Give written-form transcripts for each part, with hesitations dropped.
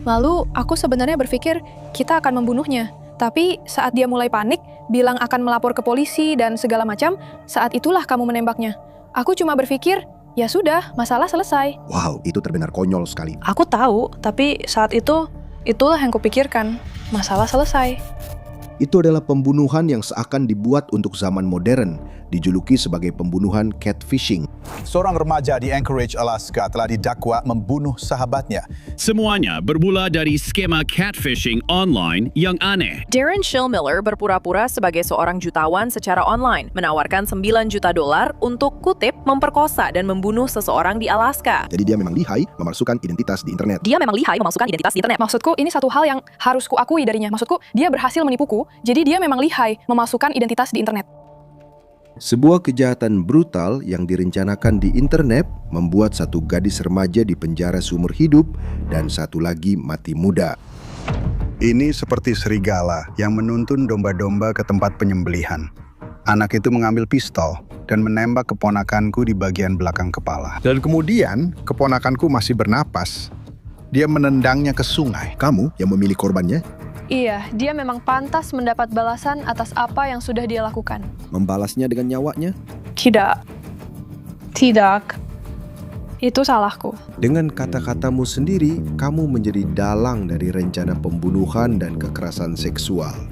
Lalu aku sebenarnya berpikir kita akan membunuhnya. Tapi saat dia mulai panik, bilang akan melapor ke polisi dan segala macam, saat itulah kamu menembaknya. Aku cuma berpikir, ya sudah, masalah selesai. Wow, itu terdengar konyol sekali. Aku tahu, tapi saat itu, itulah yang kupikirkan. Masalah selesai. Itu adalah pembunuhan yang seakan dibuat untuk zaman modern, dijuluki sebagai pembunuhan catfishing. Seorang remaja di Anchorage, Alaska telah didakwa membunuh sahabatnya. Semuanya bermula dari skema catfishing online yang aneh. Darren Shillmiller berpura-pura sebagai seorang jutawan secara online, menawarkan $9 juta untuk kutip memperkosa dan membunuh seseorang di Alaska. Jadi dia memang lihai memalsukan identitas di internet. Maksudku, ini satu hal yang harus kuakui darinya. Maksudku, dia berhasil menipuku, jadi dia memang lihai memalsukan identitas di internet. Sebuah kejahatan brutal yang direncanakan di internet membuat satu gadis remaja di penjara seumur hidup dan satu lagi mati muda. Ini seperti serigala yang menuntun domba-domba ke tempat penyembelihan. Anak itu mengambil pistol dan menembak keponakanku di bagian belakang kepala. Dan kemudian keponakanku masih bernapas. Dia menendangnya ke sungai. Kamu yang memilih korbannya? Iya, dia memang pantas mendapat balasan atas apa yang sudah dia lakukan. Membalasnya dengan nyawanya? Tidak. Itu salahku. Dengan kata-katamu sendiri, kamu menjadi dalang dari rencana pembunuhan dan kekerasan seksual.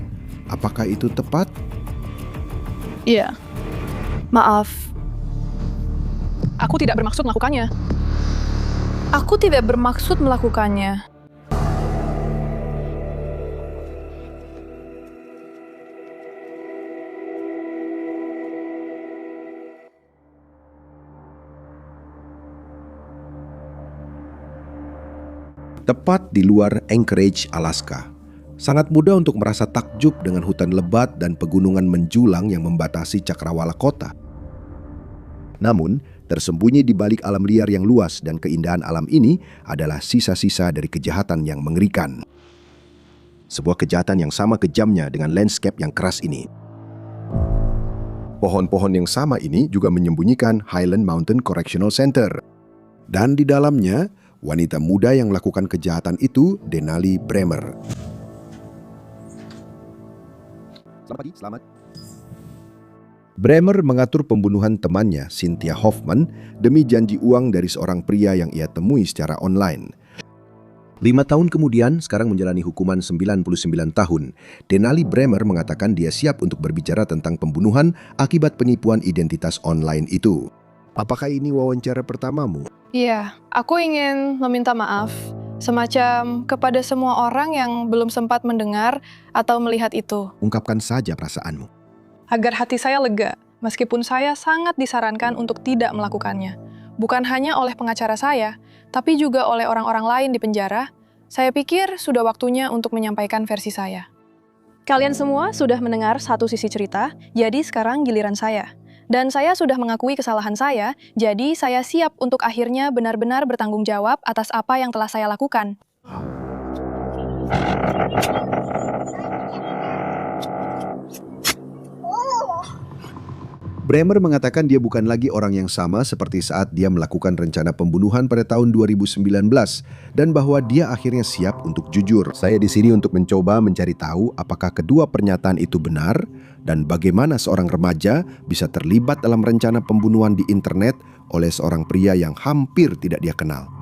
Apakah itu tepat? Iya. Maaf. Aku tidak bermaksud melakukannya. Tepat di luar Anchorage, Alaska. Sangat mudah untuk merasa takjub dengan hutan lebat dan pegunungan menjulang yang membatasi cakrawala kota. Namun, tersembunyi di balik alam liar yang luas dan keindahan alam ini adalah sisa-sisa dari kejahatan yang mengerikan. Sebuah kejahatan yang sama kejamnya dengan landscape yang keras ini. Pohon-pohon yang sama ini juga menyembunyikan Highland Mountain Correctional Center. Dan di dalamnya, wanita muda yang melakukan kejahatan itu, Denali Bremer. Selamat. Bremer mengatur pembunuhan temannya, Cynthia Hoffman, demi janji uang dari seorang pria yang ia temui secara online. 5 tahun kemudian, sekarang menjalani hukuman 99 tahun, Denali Bremer mengatakan dia siap untuk berbicara tentang pembunuhan akibat penipuan identitas online itu. Apakah ini wawancara pertamamu? Iya, aku ingin meminta maaf. Semacam kepada semua orang yang belum sempat mendengar atau melihat itu. Ungkapkan saja perasaanmu. Agar hati saya lega, meskipun saya sangat disarankan untuk tidak melakukannya. Bukan hanya oleh pengacara saya, tapi juga oleh orang-orang lain di penjara. Saya pikir sudah waktunya untuk menyampaikan versi saya. Kalian semua sudah mendengar satu sisi cerita, jadi sekarang giliran saya. Dan saya sudah mengakui kesalahan saya, jadi saya siap untuk akhirnya benar-benar bertanggung jawab atas apa yang telah saya lakukan. Bremer mengatakan dia bukan lagi orang yang sama seperti saat dia melakukan rencana pembunuhan pada tahun 2019 dan bahwa dia akhirnya siap untuk jujur. Saya di sini untuk mencoba mencari tahu apakah kedua pernyataan itu benar dan bagaimana seorang remaja bisa terlibat dalam rencana pembunuhan di internet oleh seorang pria yang hampir tidak dia kenal.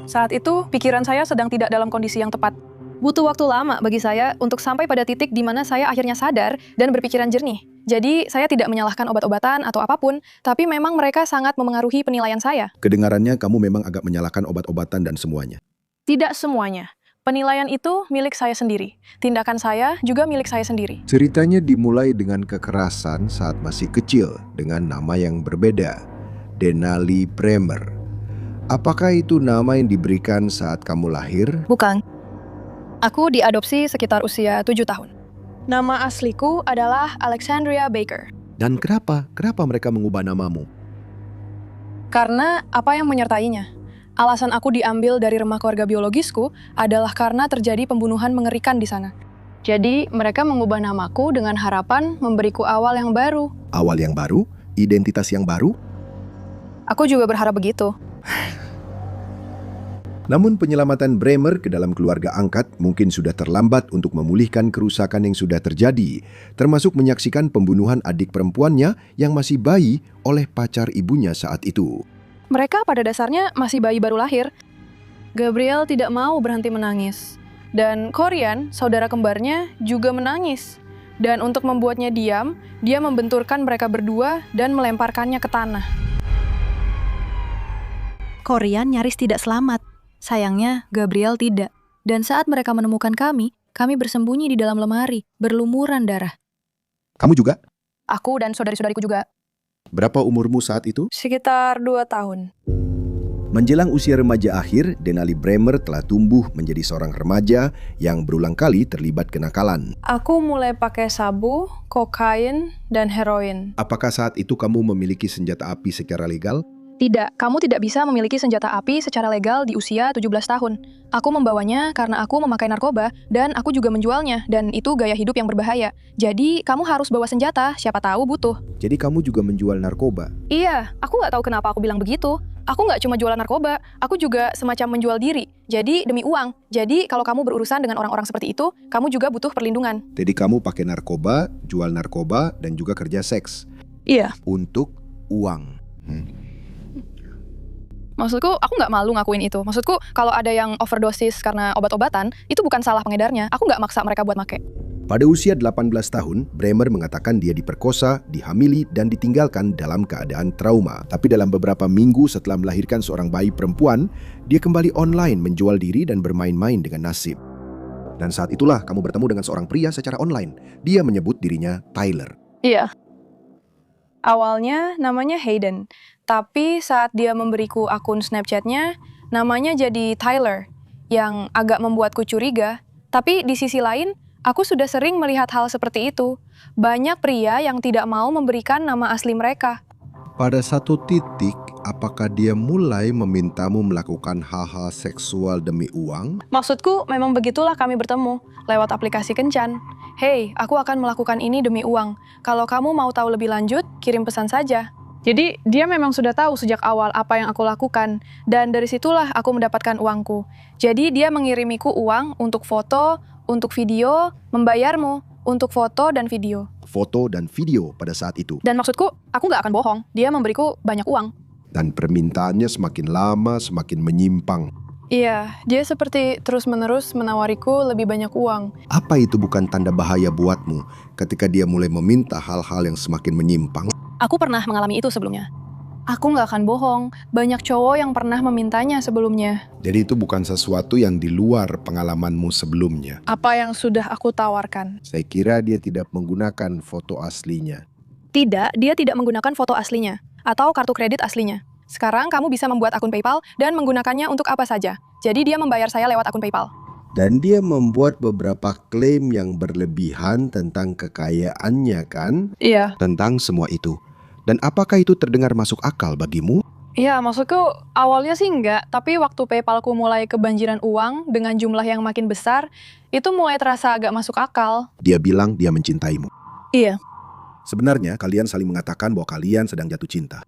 Saat itu, pikiran saya sedang tidak dalam kondisi yang tepat. Butuh waktu lama bagi saya untuk sampai pada titik di mana saya akhirnya sadar dan berpikiran jernih. Jadi, saya tidak menyalahkan obat-obatan atau apapun, tapi memang mereka sangat memengaruhi penilaian saya. Kedengarannya kamu memang agak menyalahkan obat-obatan dan semuanya. Tidak semuanya. Penilaian itu milik saya sendiri. Tindakan saya juga milik saya sendiri. Ceritanya dimulai dengan kekerasan saat masih kecil dengan nama yang berbeda, Denali Bremer. Apakah itu nama yang diberikan saat kamu lahir? Bukan. Aku diadopsi sekitar usia 7 tahun. Nama asliku adalah Alexandria Baker. Dan kenapa mereka mengubah namamu? Karena apa yang menyertainya. Alasan aku diambil dari rumah keluarga biologisku adalah karena terjadi pembunuhan mengerikan di sana. Jadi, mereka mengubah namaku dengan harapan memberiku awal yang baru. Awal yang baru? Identitas yang baru? Aku juga berharap begitu. Namun penyelamatan Bremer ke dalam keluarga angkat mungkin sudah terlambat untuk memulihkan kerusakan yang sudah terjadi, termasuk menyaksikan pembunuhan adik perempuannya yang masih bayi oleh pacar ibunya saat itu. Mereka pada dasarnya masih bayi baru lahir. Gabriel tidak mau berhenti menangis. Dan Korean, saudara kembarnya, juga menangis. Dan untuk membuatnya diam, dia membenturkan mereka berdua dan melemparkannya ke tanah. Korean nyaris tidak selamat. Sayangnya, Gabriel tidak. Dan saat mereka menemukan kami bersembunyi di dalam lemari, berlumuran darah. Kamu juga? Aku dan saudari-saudariku juga. Berapa umurmu saat itu? Sekitar 2 tahun. Menjelang usia remaja akhir, Denali Bremer telah tumbuh menjadi seorang remaja yang berulang kali terlibat kenakalan. Aku mulai pakai sabu, kokain, dan heroin. Apakah saat itu kamu memiliki senjata api secara legal? Tidak, kamu tidak bisa memiliki senjata api secara legal di usia 17 tahun. Aku membawanya karena aku memakai narkoba dan aku juga menjualnya, dan itu gaya hidup yang berbahaya. Jadi, kamu harus bawa senjata, siapa tahu butuh. Jadi kamu juga menjual narkoba? Iya, aku nggak tahu kenapa aku bilang begitu. Aku nggak cuma jualan narkoba, aku juga semacam menjual diri. Jadi, demi uang. Jadi, kalau kamu berurusan dengan orang-orang seperti itu, kamu juga butuh perlindungan. Jadi kamu pakai narkoba, jual narkoba, dan juga kerja seks? Iya. Untuk uang? Maksudku, aku nggak malu ngakuin itu. Maksudku, kalau ada yang overdosis karena obat-obatan, itu bukan salah pengedarnya. Aku nggak maksa mereka buat make. Pada usia 18 tahun, Bremer mengatakan dia diperkosa, dihamili, dan ditinggalkan dalam keadaan trauma. Tapi dalam beberapa minggu setelah melahirkan seorang bayi perempuan, dia kembali online menjual diri dan bermain-main dengan nasib. Dan saat itulah kamu bertemu dengan seorang pria secara online. Dia menyebut dirinya Tyler. Iya. Awalnya namanya Hayden, tapi saat dia memberiku akun Snapchat-nya, namanya jadi Tyler, yang agak membuatku curiga. Tapi di sisi lain, aku sudah sering melihat hal seperti itu. Banyak pria yang tidak mau memberikan nama asli mereka. Pada satu titik, apakah dia mulai memintamu melakukan hal-hal seksual demi uang? Maksudku, memang begitulah kami bertemu, lewat aplikasi kencan. Hey, aku akan melakukan ini demi uang. Kalau kamu mau tahu lebih lanjut, kirim pesan saja. Jadi, dia memang sudah tahu sejak awal apa yang aku lakukan. Dan dari situlah aku mendapatkan uangku. Jadi, dia mengirimiku uang untuk foto, untuk video, membayarmu, untuk foto dan video. Foto dan video pada saat itu. Dan maksudku, aku nggak akan bohong. Dia memberiku banyak uang. Dan permintaannya semakin lama semakin menyimpang. Iya, dia seperti terus-menerus menawariku lebih banyak uang. Apa itu bukan tanda bahaya buatmu ketika dia mulai meminta hal-hal yang semakin menyimpang? Aku pernah mengalami itu sebelumnya. Aku nggak akan bohong, banyak cowok yang pernah memintanya sebelumnya. Jadi itu bukan sesuatu yang di luar pengalamanmu sebelumnya. Apa yang sudah aku tawarkan? Saya kira dia tidak menggunakan foto aslinya. Tidak, dia tidak menggunakan foto aslinya atau kartu kredit aslinya. Sekarang kamu bisa membuat akun PayPal dan menggunakannya untuk apa saja. Jadi dia membayar saya lewat akun PayPal. Dan dia membuat beberapa klaim yang berlebihan tentang kekayaannya kan? Iya. Tentang semua itu. Dan apakah itu terdengar masuk akal bagimu? Iya, maksudku awalnya sih enggak, tapi waktu PayPalku mulai kebanjiran uang dengan jumlah yang makin besar, itu mulai terasa agak masuk akal. Dia bilang dia mencintaimu. Iya. Sebenarnya kalian saling mengatakan bahwa kalian sedang jatuh cinta.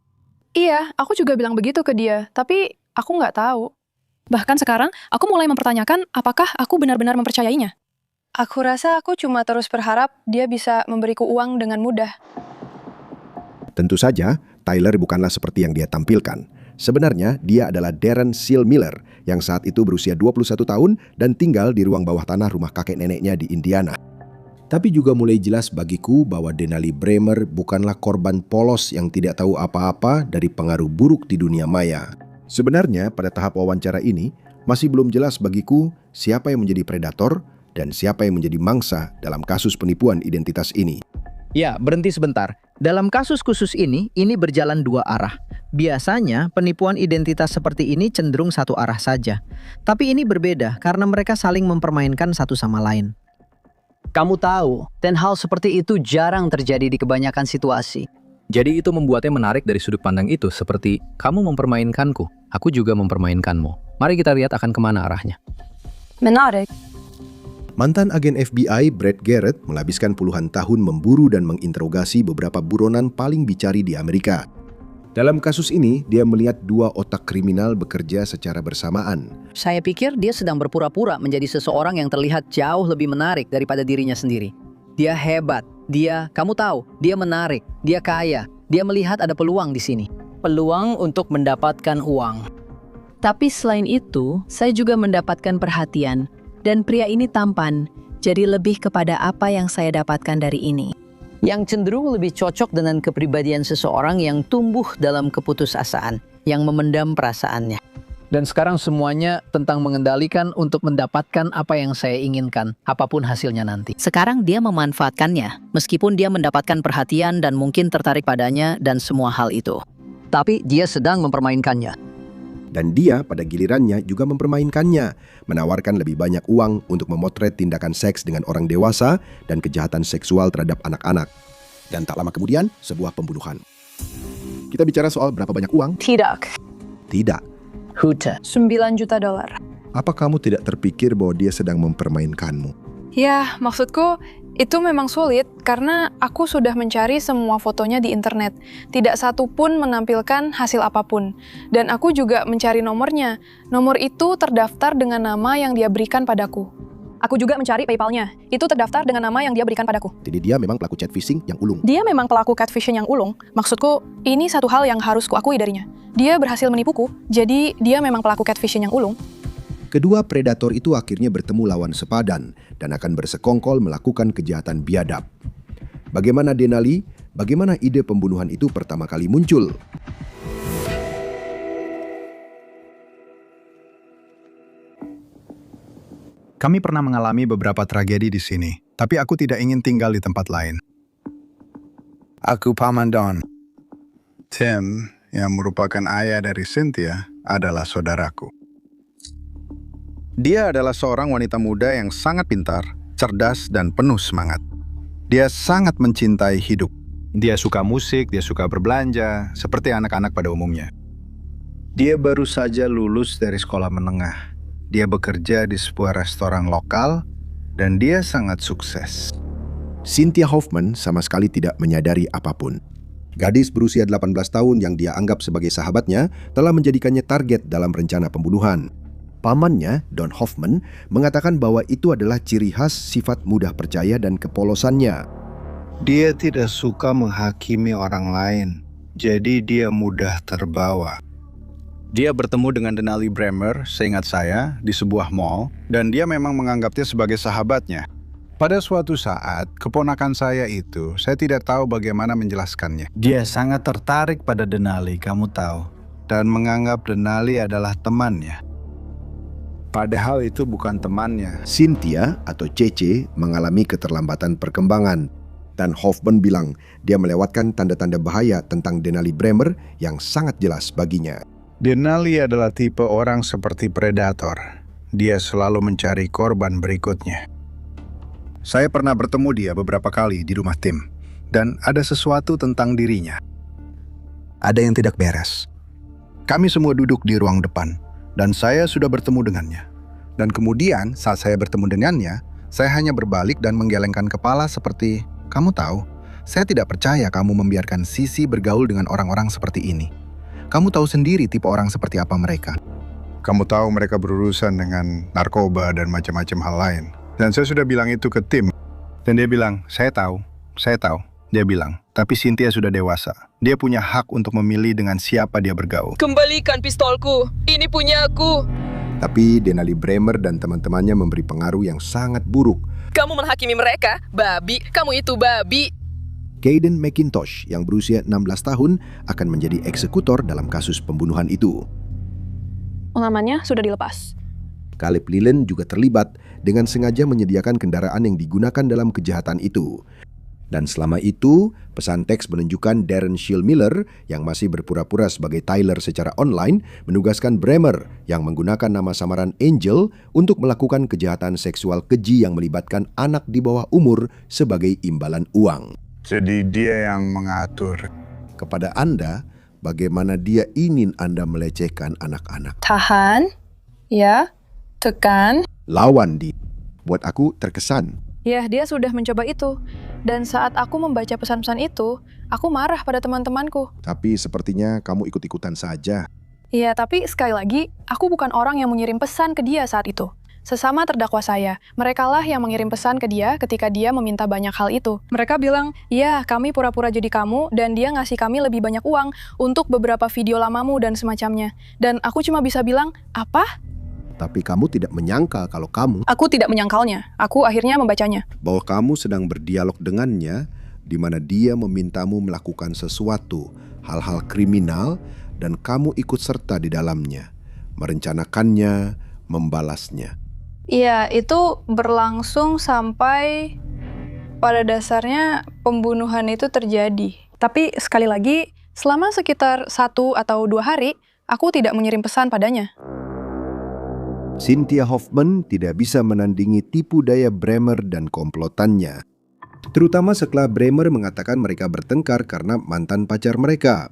Iya, aku juga bilang begitu ke dia, tapi aku nggak tahu. Bahkan sekarang, aku mulai mempertanyakan apakah aku benar-benar mempercayainya. Aku rasa aku cuma terus berharap dia bisa memberiku uang dengan mudah. Tentu saja, Tyler bukanlah seperti yang dia tampilkan. Sebenarnya, dia adalah Darren Seal Miller yang saat itu berusia 21 tahun dan tinggal di ruang bawah tanah rumah kakek neneknya di Indiana. Tapi juga mulai jelas bagiku bahwa Denali Bremer bukanlah korban polos yang tidak tahu apa-apa dari pengaruh buruk di dunia maya. Sebenarnya, pada tahap wawancara ini, masih belum jelas bagiku siapa yang menjadi predator dan siapa yang menjadi mangsa dalam kasus penipuan identitas ini. Ya, berhenti sebentar. Dalam kasus khusus ini berjalan dua arah. Biasanya, penipuan identitas seperti ini cenderung satu arah saja. Tapi ini berbeda karena mereka saling mempermainkan satu sama lain. Kamu tahu, dan hal seperti itu jarang terjadi di kebanyakan situasi. Jadi itu membuatnya menarik dari sudut pandang itu, seperti kamu mempermainkanku, aku juga mempermainkanmu. Mari kita lihat akan kemana arahnya. Menarik. Mantan agen FBI Brett Garrett menghabiskan puluhan tahun memburu dan menginterogasi beberapa buronan paling dicari di Amerika. Dalam kasus ini, dia melihat dua otak kriminal bekerja secara bersamaan. Saya pikir dia sedang berpura-pura menjadi seseorang yang terlihat jauh lebih menarik daripada dirinya sendiri. Dia hebat, kamu tahu, dia menarik, dia kaya, dia melihat ada peluang di sini. Peluang untuk mendapatkan uang. Tapi selain itu, saya juga mendapatkan perhatian. Dan pria ini tampan, jadi lebih kepada apa yang saya dapatkan dari ini. Yang cenderung lebih cocok dengan kepribadian seseorang yang tumbuh dalam keputusasaan, yang memendam perasaannya. Dan sekarang semuanya tentang mengendalikan untuk mendapatkan apa yang saya inginkan, apapun hasilnya nanti. Sekarang dia memanfaatkannya, meskipun dia mendapatkan perhatian dan mungkin tertarik padanya dan semua hal itu. Tapi dia sedang mempermainkannya. Dan dia pada gilirannya juga mempermainkannya, menawarkan lebih banyak uang untuk memotret tindakan seks dengan orang dewasa dan kejahatan seksual terhadap anak-anak. Dan tak lama kemudian, sebuah pembunuhan. Kita bicara soal berapa banyak uang? Tidak. Tidak. Huta. $9 juta. Apa kamu tidak terpikir bahwa dia sedang mempermainkanmu? Ya, maksudku itu memang sulit karena aku sudah mencari semua fotonya di internet. Tidak satu pun menampilkan hasil apapun. Dan aku juga mencari nomornya. Nomor itu terdaftar dengan nama yang dia berikan padaku. Aku juga mencari PayPal-nya. Itu terdaftar dengan nama yang dia berikan padaku. Jadi dia memang pelaku chat phishing yang ulung. Dia memang pelaku catfishing yang ulung. Maksudku, ini satu hal yang harus kuakui darinya. Dia berhasil menipuku, jadi dia memang pelaku catfishing yang ulung. Kedua predator itu akhirnya bertemu lawan sepadan dan akan bersekongkol melakukan kejahatan biadab. Bagaimana Denali? Bagaimana ide pembunuhan itu pertama kali muncul? Kami pernah mengalami beberapa tragedi di sini, tapi aku tidak ingin tinggal di tempat lain. Aku Paman Don. Tim, yang merupakan ayah dari Cynthia, adalah saudaraku. Dia adalah seorang wanita muda yang sangat pintar, cerdas, dan penuh semangat. Dia sangat mencintai hidup. Dia suka musik, dia suka berbelanja, seperti anak-anak pada umumnya. Dia baru saja lulus dari sekolah menengah. Dia bekerja di sebuah restoran lokal, dan dia sangat sukses. Cynthia Hoffman sama sekali tidak menyadari apapun. Gadis berusia 18 tahun yang dia anggap sebagai sahabatnya telah menjadikannya target dalam rencana pembunuhan. Pamannya, Don Hoffman, mengatakan bahwa itu adalah ciri khas sifat mudah percaya dan kepolosannya. Dia tidak suka menghakimi orang lain, jadi dia mudah terbawa. Dia bertemu dengan Denali Bremer, seingat saya, di sebuah mall, dan dia memang menganggapnya sebagai sahabatnya. Pada suatu saat, keponakan saya itu, saya tidak tahu bagaimana menjelaskannya. Dia sangat tertarik pada Denali, kamu tahu, dan menganggap Denali adalah temannya. Padahal itu bukan temannya. Cynthia atau Cece mengalami keterlambatan perkembangan. Dan Hoffman bilang dia melewatkan tanda-tanda bahaya tentang Denali Bremer yang sangat jelas baginya. Denali adalah tipe orang seperti predator. Dia selalu mencari korban berikutnya. Saya pernah bertemu dia beberapa kali di rumah Tim. Dan ada sesuatu tentang dirinya. Ada yang tidak beres. Kami semua duduk di ruang depan. Dan saya sudah bertemu dengannya. Dan kemudian saat saya bertemu dengannya, saya hanya berbalik dan menggelengkan kepala seperti, kamu tahu, saya tidak percaya kamu membiarkan Sisi bergaul dengan orang-orang seperti ini. Kamu tahu sendiri tipe orang seperti apa mereka. Kamu tahu mereka berurusan dengan narkoba dan macam-macam hal lain. Dan saya sudah bilang itu ke Tim. Dan dia bilang, saya tahu. Dia bilang, tapi Cynthia sudah dewasa. Dia punya hak untuk memilih dengan siapa dia bergaul. Kembalikan pistolku, ini punya aku. Tapi Denali Bremer dan teman-temannya memberi pengaruh yang sangat buruk. Kamu menghakimi mereka, babi, kamu itu babi. Caden McIntosh yang berusia 16 tahun akan menjadi eksekutor dalam kasus pembunuhan itu. Namanya sudah dilepas. Caleb Leland juga terlibat dengan sengaja menyediakan kendaraan yang digunakan dalam kejahatan itu. Dan selama itu, pesan teks menunjukkan Darren Shield Miller yang masih berpura-pura sebagai Tyler secara online menugaskan Bremer yang menggunakan nama samaran Angel untuk melakukan kejahatan seksual keji yang melibatkan anak di bawah umur sebagai imbalan uang. Jadi dia yang mengatur. Kepada Anda, bagaimana dia ingin Anda melecehkan anak-anak. Tahan, ya, tekan. Lawan dia. Buat aku terkesan. Ya, dia sudah mencoba itu. Dan saat aku membaca pesan-pesan itu, aku marah pada teman-temanku. Tapi sepertinya kamu ikut-ikutan saja. Iya, tapi sekali lagi, aku bukan orang yang mengirim pesan ke dia saat itu. Sesama terdakwa saya, merekalah yang mengirim pesan ke dia ketika dia meminta banyak hal itu. Mereka bilang, ya kami pura-pura jadi kamu, dan dia ngasih kami lebih banyak uang untuk beberapa video lamamu dan semacamnya. Dan aku cuma bisa bilang, apa? Tapi kamu tidak menyangkal kalau kamu Aku tidak menyangkalnya. Aku akhirnya membacanya. bahwa kamu sedang berdialog dengannya di mana dia memintamu melakukan sesuatu, hal-hal kriminal, dan kamu ikut serta di dalamnya, merencanakannya, membalasnya. Iya, itu berlangsung sampai pada dasarnya pembunuhan itu terjadi. Tapi sekali lagi, selama sekitar 1 atau 2 hari, aku tidak mengirim pesan padanya. Cynthia Hoffman tidak bisa menandingi tipu daya Bremer dan komplotannya. Terutama setelah Bremer mengatakan mereka bertengkar karena mantan pacar mereka.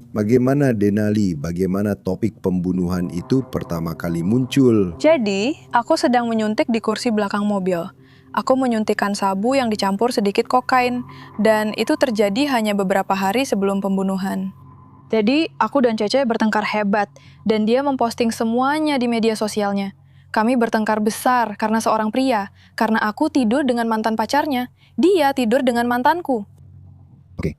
Bagaimana Denali, bagaimana topik pembunuhan itu pertama kali muncul? Jadi, aku sedang menyuntik di kursi belakang mobil. Aku menyuntikkan sabu yang dicampur sedikit kokain, dan itu terjadi hanya beberapa hari sebelum pembunuhan. Jadi, aku dan Cece bertengkar hebat, dan dia memposting semuanya di media sosialnya. Kami bertengkar besar karena seorang pria, karena aku tidur dengan mantan pacarnya, dia tidur dengan mantanku. Oke.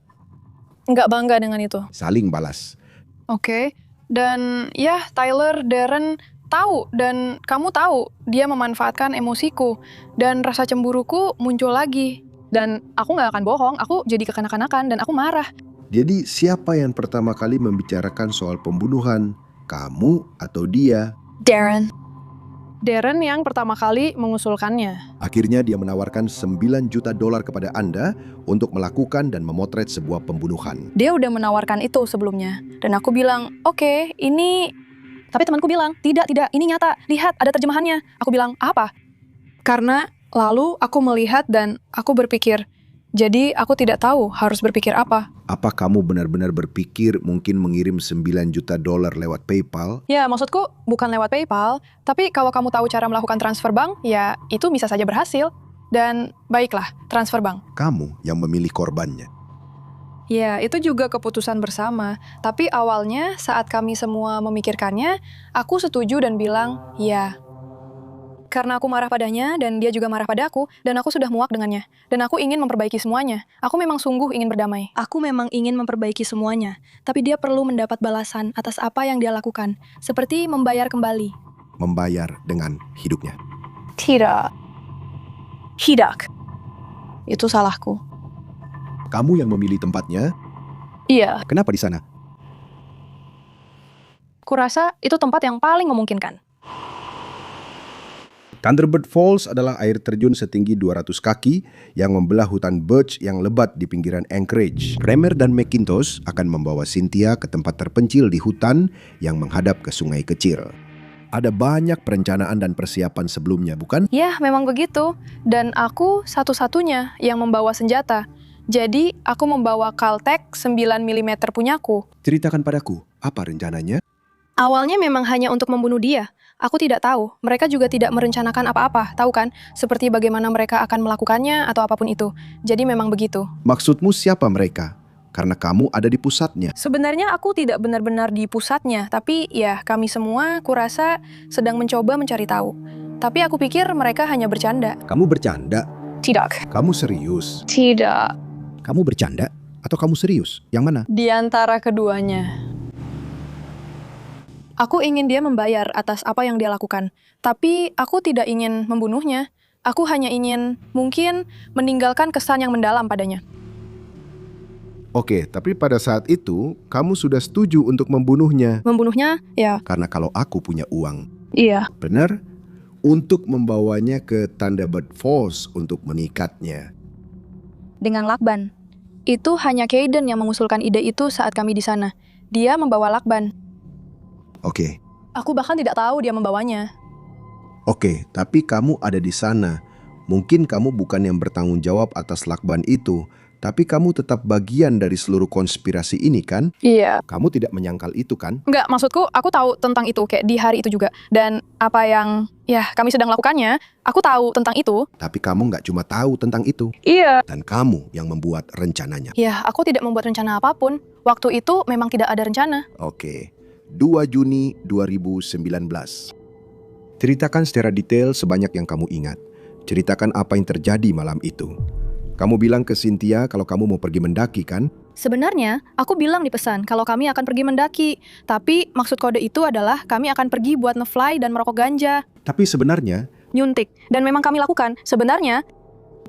Nggak bangga dengan itu. Saling balas. Oke, dan ya Tyler, Darren tahu, dan kamu tahu dia memanfaatkan emosiku, dan rasa cemburuku muncul lagi. Dan aku nggak akan bohong, aku jadi kekanak-kanakan, dan aku marah. Jadi siapa yang pertama kali membicarakan soal pembunuhan? Kamu atau dia? Darren. Darren yang pertama kali mengusulkannya. Akhirnya dia menawarkan $9 juta kepada Anda untuk melakukan dan memotret sebuah pembunuhan. Dia udah menawarkan itu sebelumnya. Dan aku bilang, oke, ini... Tapi temanku bilang, tidak, ini nyata. Lihat, ada terjemahannya. Aku bilang, apa? Karena lalu aku melihat dan aku berpikir, jadi aku tidak tahu harus berpikir apa. Apa kamu benar-benar berpikir mungkin mengirim $9 juta lewat PayPal? Ya, maksudku bukan lewat PayPal, tapi kalau kamu tahu cara melakukan transfer bank, ya itu bisa saja berhasil. Dan baiklah, transfer bank. Kamu yang memilih korbannya. Ya, itu juga keputusan bersama. Tapi awalnya saat kami semua memikirkannya, aku setuju dan bilang, ya. Karena aku marah padanya, dan dia juga marah pada aku, dan aku sudah muak dengannya. Dan aku ingin memperbaiki semuanya. Aku memang sungguh ingin berdamai. Aku memang ingin memperbaiki semuanya. Tapi dia perlu mendapat balasan atas apa yang dia lakukan. Seperti membayar kembali. Membayar dengan hidupnya. Tidak. Itu salahku. Kamu yang memilih tempatnya? Iya. Kenapa di sana? Kurasa itu tempat yang paling memungkinkan. Thunderbird Falls adalah air terjun setinggi 200 kaki yang membelah hutan birch yang lebat di pinggiran Anchorage. Bremer dan McIntosh akan membawa Cynthia ke tempat terpencil di hutan yang menghadap ke sungai kecil. Ada banyak perencanaan dan persiapan sebelumnya, bukan? Ya, memang begitu. Dan aku satu-satunya yang membawa senjata. Jadi, aku membawa Caltech 9 mm punyaku. Ceritakan padaku, apa rencananya? Awalnya memang hanya untuk membunuh dia. Aku tidak tahu. Mereka juga tidak merencanakan apa-apa, tahu kan? Seperti bagaimana mereka akan melakukannya atau apapun itu. Jadi memang begitu. Maksudmu siapa mereka? Karena kamu ada di pusatnya. Sebenarnya aku tidak benar-benar di pusatnya, tapi ya kami semua kurasa sedang mencoba mencari tahu. Tapi aku pikir mereka hanya bercanda. Kamu bercanda? Tidak. Kamu serius? Tidak. Kamu bercanda? Atau kamu serius? Yang mana? Di antara keduanya. Aku ingin dia membayar atas apa yang dia lakukan. Tapi aku tidak ingin membunuhnya. Aku hanya ingin, mungkin, meninggalkan kesan yang mendalam padanya. Oke, tapi pada saat itu, kamu sudah setuju untuk membunuhnya. Membunuhnya? Ya. Karena kalau aku punya uang. Iya. Benar? Untuk membawanya ke Thunderbird Falls untuk mengikatnya. Dengan lakban. Itu hanya Caden yang mengusulkan ide itu saat kami di sana. Dia membawa lakban. Oke. Aku bahkan tidak tahu dia membawanya. Oke, tapi kamu ada di sana. Mungkin kamu bukan yang bertanggung jawab atas lakban itu, Tapi kamu tetap bagian dari seluruh konspirasi ini kan? Iya. Kamu tidak menyangkal itu kan? Enggak, maksudku aku tahu tentang itu kayak di hari itu juga. Dan apa yang kami sedang lakukannya, aku tahu tentang itu. Tapi kamu nggak cuma tahu tentang itu. Iya. Dan kamu yang membuat rencananya. Ya, aku tidak membuat rencana apapun. Waktu itu memang tidak ada rencana. Oke, 2 Juni 2019. Ceritakan secara detail sebanyak yang kamu ingat. Ceritakan apa yang terjadi malam itu. Kamu bilang ke Cynthia kalau kamu mau pergi mendaki kan? Sebenarnya, aku bilang di pesan kalau kami akan pergi mendaki. Tapi maksud kode itu adalah kami akan pergi buat nge-fly dan merokok ganja. Tapi sebenarnya, Nyuntik. Dan memang kami lakukan. Sebenarnya,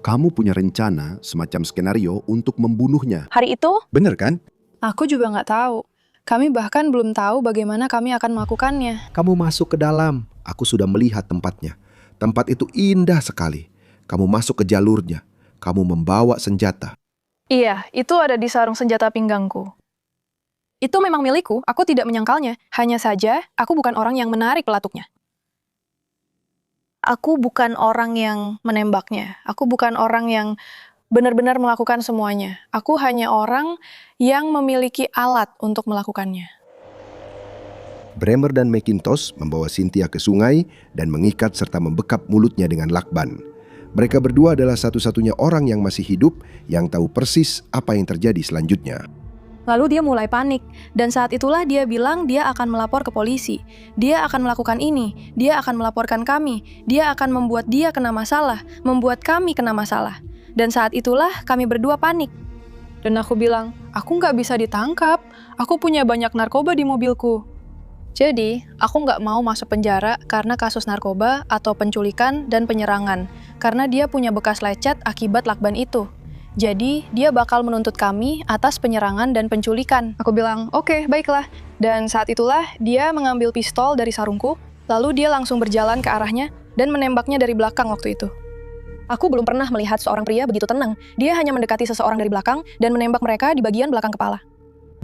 kamu punya rencana semacam skenario untuk membunuhnya. hari itu, Bener kan? aku juga nggak tahu. Kami bahkan belum tahu bagaimana kami akan melakukannya. Kamu masuk ke dalam. Aku sudah melihat tempatnya. Tempat itu indah sekali. Kamu masuk ke jalurnya. Kamu membawa senjata. Iya, itu ada di sarung senjata pinggangku. Itu memang milikku, aku tidak menyangkalnya. Hanya saja, aku bukan orang yang menarik pelatuknya. Aku bukan orang yang menembaknya. Aku bukan orang yang benar-benar melakukan semuanya. Aku hanya orang yang memiliki alat untuk melakukannya. Bremer dan McIntosh membawa Cynthia ke sungai dan mengikat serta membekap mulutnya dengan lakban. Mereka berdua adalah satu-satunya orang yang masih hidup yang tahu persis apa yang terjadi selanjutnya. Lalu dia mulai panik, dan saat itulah dia bilang dia akan melapor ke polisi. Dia akan melakukan ini, dia akan melaporkan kami, dia akan membuat dia kena masalah, membuat kami kena masalah. Dan saat itulah kami berdua panik. Dan aku bilang, aku nggak bisa ditangkap, aku punya banyak narkoba di mobilku. Jadi, aku nggak mau masuk penjara karena kasus narkoba atau penculikan dan penyerangan, karena dia punya bekas lecet akibat lakban itu. Jadi, dia bakal menuntut kami atas penyerangan dan penculikan. Aku bilang, oke, baiklah. Dan saat itulah, dia mengambil pistol dari sarungku, lalu dia langsung berjalan ke arahnya dan menembaknya dari belakang waktu itu. Aku belum pernah melihat seorang pria begitu tenang. Dia hanya mendekati seseorang dari belakang dan menembak mereka di bagian belakang kepala.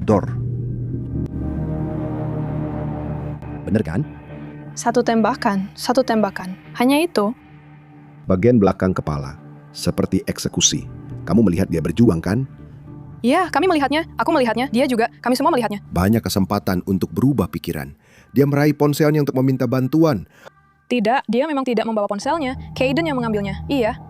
Dor. Bener kan? Satu tembakan. Hanya itu. Bagian belakang kepala. Seperti eksekusi. Kamu melihat dia berjuang kan? Ya, kami melihatnya. Aku melihatnya. Dia juga. Kami semua melihatnya. Banyak kesempatan untuk berubah pikiran. Dia meraih ponselnya untuk meminta bantuan. Tidak, dia memang tidak membawa ponselnya. Caden yang mengambilnya. Iya.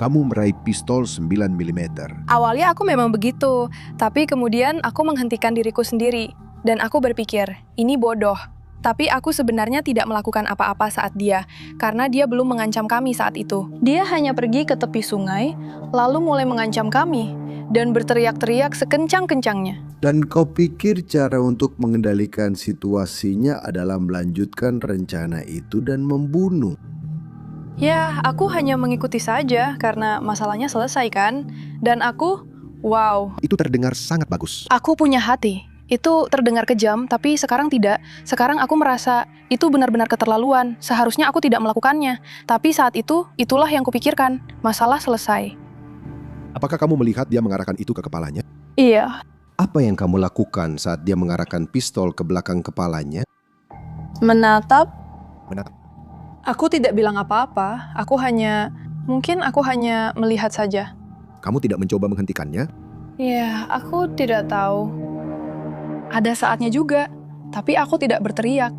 Kamu meraih pistol 9 mm. Awalnya aku memang begitu. Tapi kemudian aku menghentikan diriku sendiri. Dan aku berpikir, ini bodoh. Tapi aku sebenarnya tidak melakukan apa-apa saat dia, karena dia belum mengancam kami saat itu. Dia hanya pergi ke tepi sungai, lalu mulai mengancam kami, dan berteriak-teriak sekencang-kencangnya. Dan kau pikir cara untuk mengendalikan situasinya adalah melanjutkan rencana itu dan membunuh? Ya, aku hanya mengikuti saja, karena masalahnya selesai kan? Dan aku, wow. Itu terdengar sangat bagus. Aku punya hati. Itu terdengar kejam, tapi sekarang tidak. Sekarang aku merasa itu benar-benar keterlaluan. Seharusnya aku tidak melakukannya. Tapi saat itu, itulah yang kupikirkan. Masalah selesai. Apakah kamu melihat dia mengarahkan itu ke kepalanya? Iya. Apa yang kamu lakukan saat dia mengarahkan pistol ke belakang kepalanya? Menatap. Menatap. Aku tidak bilang apa-apa. Mungkin aku hanya melihat saja. Kamu tidak mencoba menghentikannya? Ya, aku tidak tahu. Ada saatnya juga, tapi aku tidak berteriak.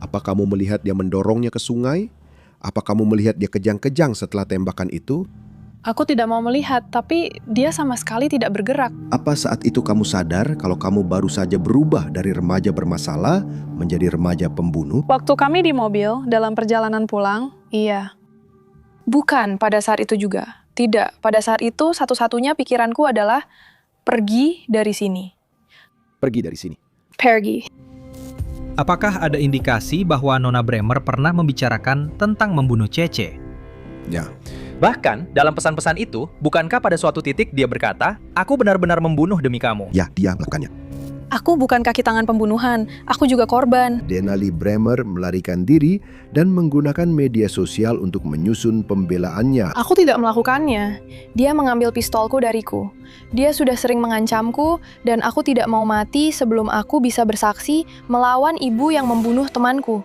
Apa kamu melihat dia mendorongnya ke sungai? Apa kamu melihat dia kejang-kejang setelah tembakan itu? Aku tidak mau melihat, tapi dia sama sekali tidak bergerak. Apa saat itu kamu sadar kalau kamu baru saja berubah dari remaja bermasalah menjadi remaja pembunuh? Waktu kami di mobil dalam perjalanan pulang, iya. Bukan pada saat itu juga. Tidak, pada saat itu satu-satunya pikiranku adalah pergi dari sini. Pergi dari sini. Pergi. Apakah ada indikasi bahwa Nona Bremer pernah membicarakan tentang membunuh Cece? Ya. Bahkan, dalam pesan-pesan itu, bukankah pada suatu titik dia berkata, "Aku benar-benar membunuh demi kamu"? Ya, dia melakukannya. Aku bukan kaki tangan pembunuhan, aku juga korban. Denali Bremer melarikan diri dan menggunakan media sosial untuk menyusun pembelaannya. Aku tidak melakukannya. Dia mengambil pistolku dariku. Dia sudah sering mengancamku, dan aku tidak mau mati sebelum aku bisa bersaksi melawan ibu yang membunuh temanku.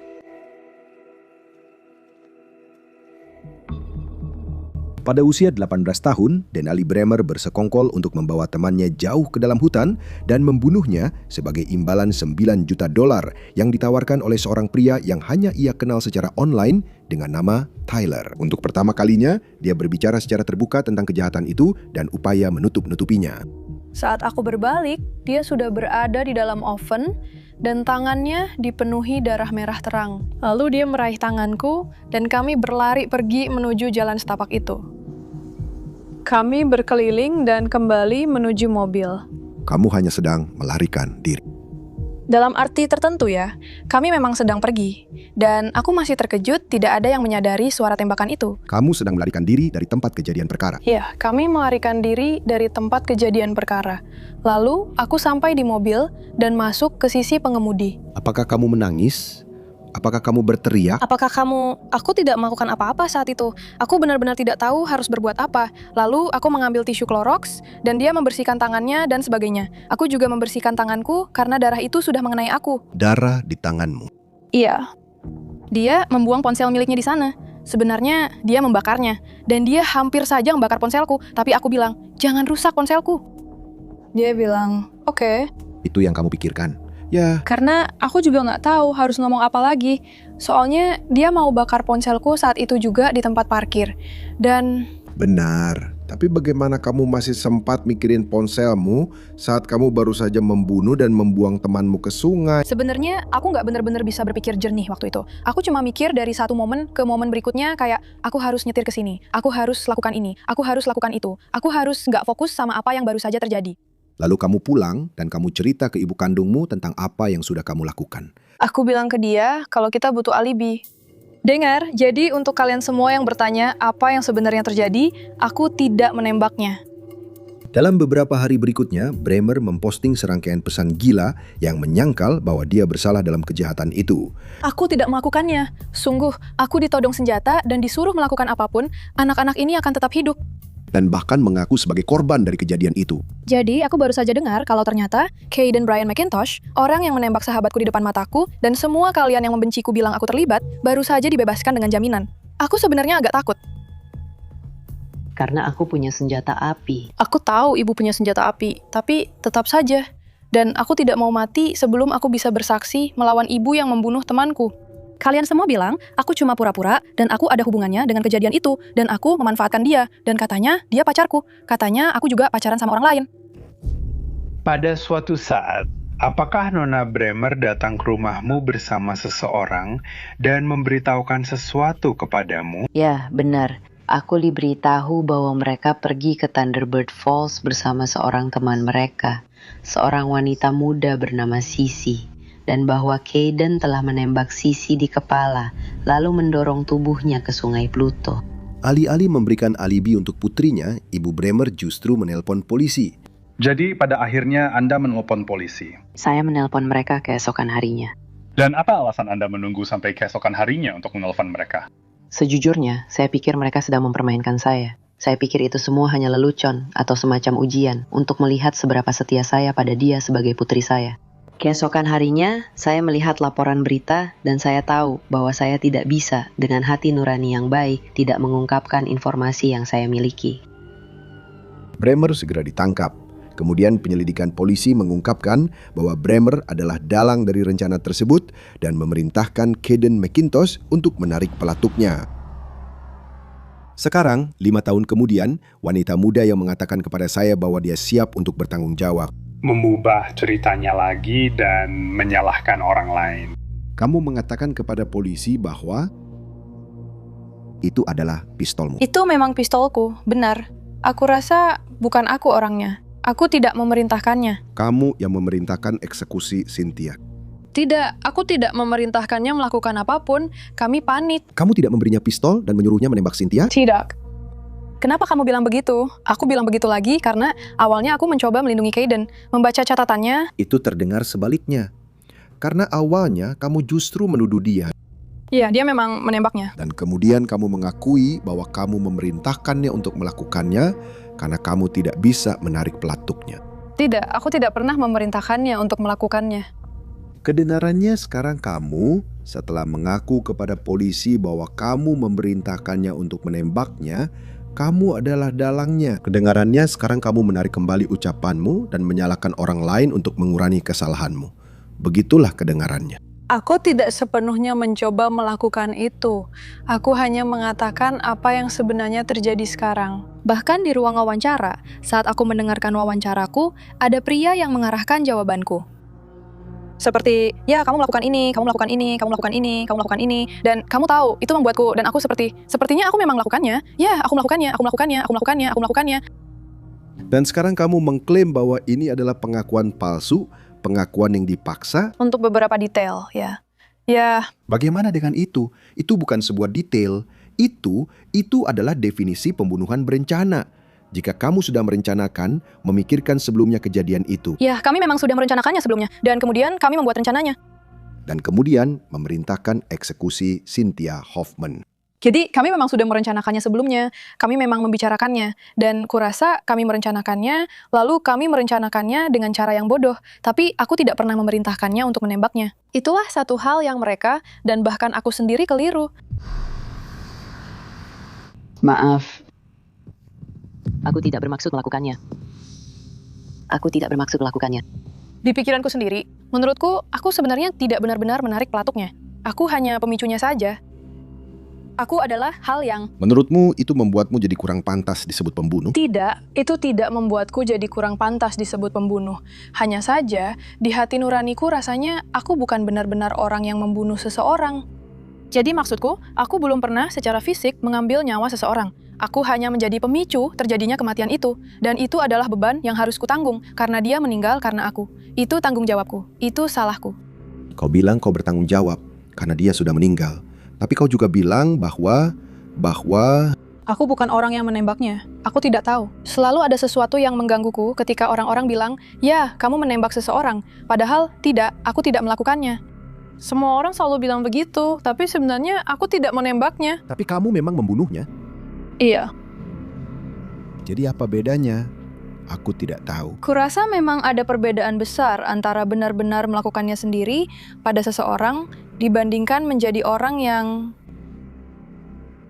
Pada usia 18 tahun, Denali Bremer bersekongkol untuk membawa temannya jauh ke dalam hutan dan membunuhnya sebagai imbalan $9 juta yang ditawarkan oleh seorang pria yang hanya ia kenal secara online dengan nama Tyler. Untuk pertama kalinya, dia berbicara secara terbuka tentang kejahatan itu dan upaya menutup-nutupinya. Saat aku berbalik, dia sudah berada di dalam oven dan tangannya dipenuhi darah merah terang. Lalu dia meraih tanganku dan kami berlari pergi menuju jalan setapak itu. Kami berkeliling dan kembali menuju mobil. Kamu hanya sedang melarikan diri. Dalam arti tertentu ya, kami memang sedang pergi. Dan aku masih terkejut tidak ada yang menyadari suara tembakan itu. Kamu sedang melarikan diri dari tempat kejadian perkara. Ya, kami melarikan diri dari tempat kejadian perkara. Lalu, aku sampai di mobil dan masuk ke sisi pengemudi. Apakah kamu menangis? Apakah kamu berteriak? Aku tidak melakukan apa-apa saat itu. Aku benar-benar tidak tahu harus berbuat apa. Lalu aku mengambil tisu Clorox dan dia membersihkan tangannya dan sebagainya. Aku juga membersihkan tanganku karena darah itu sudah mengenai aku. Darah di tanganmu. Iya. Dia membuang ponsel miliknya di sana. Sebenarnya dia membakarnya dan dia hampir saja membakar ponselku, tapi aku bilang, "Jangan rusak ponselku." Dia bilang, "Oke." Itu yang kamu pikirkan? Ya. Karena aku juga nggak tahu harus ngomong apa lagi. Soalnya dia mau bakar ponselku saat itu juga di tempat parkir. Dan... Benar. Tapi bagaimana kamu masih sempat mikirin ponselmu saat kamu baru saja membunuh dan membuang temanmu ke sungai? Sebenarnya aku nggak benar-benar bisa berpikir jernih waktu itu. Aku cuma mikir dari satu momen ke momen berikutnya kayak aku harus nyetir ke sini, aku harus lakukan ini, aku harus lakukan itu, aku harus nggak fokus sama apa yang baru saja terjadi. Lalu kamu pulang dan kamu cerita ke ibu kandungmu tentang apa yang sudah kamu lakukan. Aku bilang ke dia kalau kita butuh alibi. Dengar, jadi untuk kalian semua yang bertanya apa yang sebenarnya terjadi, aku tidak menembaknya. Dalam beberapa hari berikutnya, Bremer memposting serangkaian pesan gila yang menyangkal bahwa dia bersalah dalam kejahatan itu. Aku tidak melakukannya. Sungguh, aku ditodong senjata dan disuruh melakukan apapun, anak-anak ini akan tetap hidup. Dan bahkan mengaku sebagai korban dari kejadian itu. Jadi, aku baru saja dengar kalau ternyata Kayden Brian McIntosh, orang yang menembak sahabatku di depan mataku, dan semua kalian yang membenciku bilang aku terlibat, baru saja dibebaskan dengan jaminan. Aku sebenarnya agak takut. Karena aku punya senjata api. Aku tahu ibu punya senjata api, tapi tetap saja. Dan aku tidak mau mati sebelum aku bisa bersaksi melawan ibu yang membunuh temanku. Kalian semua bilang, aku cuma pura-pura, dan aku ada hubungannya dengan kejadian itu, dan aku memanfaatkan dia, dan katanya dia pacarku. Katanya aku juga pacaran sama orang lain. Pada suatu saat, apakah Nona Bremer datang ke rumahmu bersama seseorang dan memberitahukan sesuatu kepadamu? Ya, benar. Aku diberitahu bahwa mereka pergi ke Thunderbird Falls bersama seorang teman mereka, seorang wanita muda bernama Sissy. Dan bahwa Kayden telah menembak Sissy di kepala, lalu mendorong tubuhnya ke sungai Pluto. Alih-alih memberikan alibi untuk putrinya, Ibu Bremer justru menelpon polisi. Jadi pada akhirnya Anda menelpon polisi? Saya menelpon mereka keesokan harinya. Dan apa alasan Anda menunggu sampai keesokan harinya untuk menelpon mereka? Sejujurnya, saya pikir mereka sedang mempermainkan saya. Saya pikir itu semua hanya lelucon atau semacam ujian untuk melihat seberapa setia saya pada dia sebagai putri saya. Keesokan harinya, saya melihat laporan berita dan saya tahu bahwa saya tidak bisa dengan hati nurani yang baik tidak mengungkapkan informasi yang saya miliki. Bremer segera ditangkap. Kemudian penyelidikan polisi mengungkapkan bahwa Bremer adalah dalang dari rencana tersebut dan memerintahkan Kayden McIntosh untuk menarik pelatuknya. Sekarang, 5 tahun kemudian, wanita muda yang mengatakan kepada saya bahwa dia siap untuk bertanggung jawab. Mengubah ceritanya lagi dan menyalahkan orang lain. Kamu mengatakan kepada polisi bahwa itu adalah pistolmu. Itu memang pistolku, benar. Aku rasa bukan aku orangnya. Aku tidak memerintahkannya. Kamu yang memerintahkan eksekusi Cynthia. Tidak, aku tidak memerintahkannya melakukan apapun. Kami panik. Kamu tidak memberinya pistol dan menyuruhnya menembak Cynthia? Tidak. Kenapa kamu bilang begitu? Aku bilang begitu lagi karena awalnya aku mencoba melindungi Kayden. Membaca catatannya, itu terdengar sebaliknya. Karena awalnya kamu justru menuduh dia. Iya, dia memang menembaknya. Dan kemudian kamu mengakui bahwa kamu memerintahkannya untuk melakukannya karena kamu tidak bisa menarik pelatuknya. Tidak, aku tidak pernah memerintahkannya untuk melakukannya. Kebenarannya sekarang kamu, setelah mengaku kepada polisi bahwa kamu memerintahkannya untuk menembaknya, Kamu adalah dalangnya. Kedengarannya sekarang kamu menarik kembali ucapanmu dan menyalahkan orang lain untuk mengurangi kesalahanmu. Begitulah kedengarannya. Aku tidak sepenuhnya mencoba melakukan itu. Aku hanya mengatakan apa yang sebenarnya terjadi sekarang. Bahkan di ruang wawancara, saat aku mendengarkan wawancaraku, ada pria yang mengarahkan jawabanku. Seperti, ya kamu melakukan ini, kamu melakukan ini, kamu melakukan ini, kamu melakukan ini, dan kamu tahu, itu membuatku, dan aku sepertinya aku memang melakukannya. Ya, aku melakukannya, aku melakukannya, aku melakukannya, aku melakukannya. Dan sekarang kamu mengklaim bahwa ini adalah pengakuan palsu, pengakuan yang dipaksa. Untuk beberapa detail, ya. Ya. Bagaimana dengan itu? Itu bukan sebuah detail. Itu adalah definisi pembunuhan berencana. Jika kamu sudah merencanakan, memikirkan sebelumnya kejadian itu. Ya, kami memang sudah merencanakannya sebelumnya, dan kemudian kami membuat rencananya. Dan kemudian memerintahkan eksekusi Cynthia Hoffman. Jadi kami memang sudah merencanakannya sebelumnya, kami memang membicarakannya, dan kurasa kami merencanakannya, lalu kami merencanakannya dengan cara yang bodoh, tapi aku tidak pernah memerintahkannya untuk menembaknya. Itulah satu hal yang mereka, dan bahkan aku sendiri keliru. Maaf. Aku tidak bermaksud melakukannya. Aku tidak bermaksud melakukannya. Di pikiranku sendiri, menurutku, aku sebenarnya tidak benar-benar menarik pelatuknya. Aku hanya pemicunya saja. Aku adalah hal yang... Menurutmu itu membuatmu jadi kurang pantas disebut pembunuh? Tidak, itu tidak membuatku jadi kurang pantas disebut pembunuh. Hanya saja, di hati nuraniku rasanya aku bukan benar-benar orang yang membunuh seseorang. Jadi maksudku, aku belum pernah secara fisik mengambil nyawa seseorang. Aku hanya menjadi pemicu terjadinya kematian itu. Dan itu adalah beban yang harus kutanggung, karena dia meninggal karena aku. Itu tanggung jawabku. Itu salahku. Kau bilang kau bertanggung jawab, karena dia sudah meninggal. Tapi kau juga bilang bahwa... Aku bukan orang yang menembaknya. Aku tidak tahu. Selalu ada sesuatu yang menggangguku ketika orang-orang bilang, ya, kamu menembak seseorang. Padahal, tidak, aku tidak melakukannya. Semua orang selalu bilang begitu, tapi sebenarnya aku tidak menembaknya. Tapi kamu memang membunuhnya? Iya. Jadi apa bedanya? Aku tidak tahu. Kurasa memang ada perbedaan besar antara benar-benar melakukannya sendiri pada seseorang dibandingkan menjadi orang yang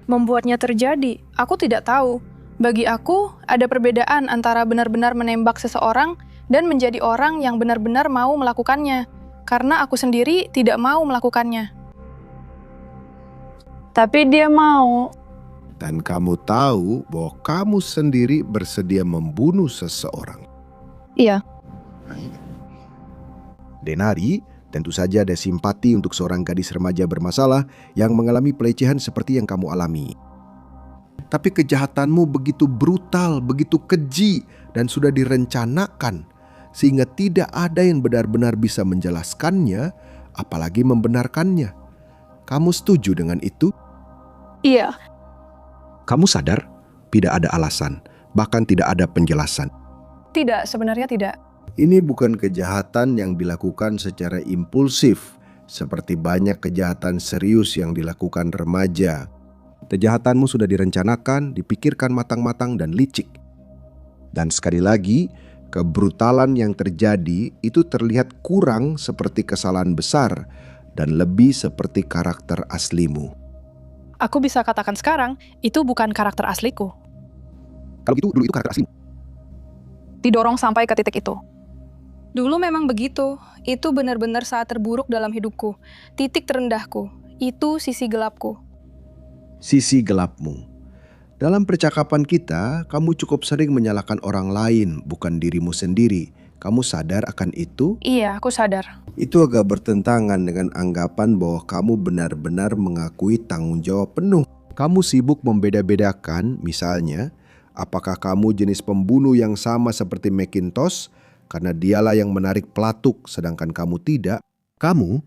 membuatnya terjadi. Aku tidak tahu. Bagi aku, ada perbedaan antara benar-benar menembak seseorang dan menjadi orang yang benar-benar mau melakukannya. Karena aku sendiri tidak mau melakukannya. Tapi dia mau. Dan kamu tahu bahwa kamu sendiri bersedia membunuh seseorang. Iya. Denari, tentu saja ada simpati untuk seorang gadis remaja bermasalah yang mengalami pelecehan seperti yang kamu alami. Tapi kejahatanmu begitu brutal, begitu keji, dan sudah direncanakan, sehingga tidak ada yang benar-benar bisa menjelaskannya, apalagi membenarkannya. Kamu setuju dengan itu? Iya. Kamu sadar? Tidak ada alasan, bahkan tidak ada penjelasan. Tidak, sebenarnya tidak. Ini bukan kejahatan yang dilakukan secara impulsif, seperti banyak kejahatan serius yang dilakukan remaja. Kejahatanmu sudah direncanakan, dipikirkan matang-matang dan licik. Dan sekali lagi, kebrutalan yang terjadi itu terlihat kurang seperti kesalahan besar dan lebih seperti karakter aslimu. Aku bisa katakan sekarang, itu bukan karakter asliku. Kalau gitu, dulu itu karakter aslimu. Didorong sampai ke titik itu. Dulu memang begitu. Itu benar-benar saat terburuk dalam hidupku. Titik terendahku. Itu sisi gelapku. Sisi gelapmu. Dalam percakapan kita, kamu cukup sering menyalahkan orang lain, bukan dirimu sendiri. Kamu sadar akan itu? Iya, aku sadar. Itu agak bertentangan dengan anggapan bahwa kamu benar-benar mengakui tanggung jawab penuh. Kamu sibuk membeda-bedakan, misalnya, apakah kamu jenis pembunuh yang sama seperti McIntosh, karena dialah yang menarik pelatuk sedangkan kamu tidak. Kamu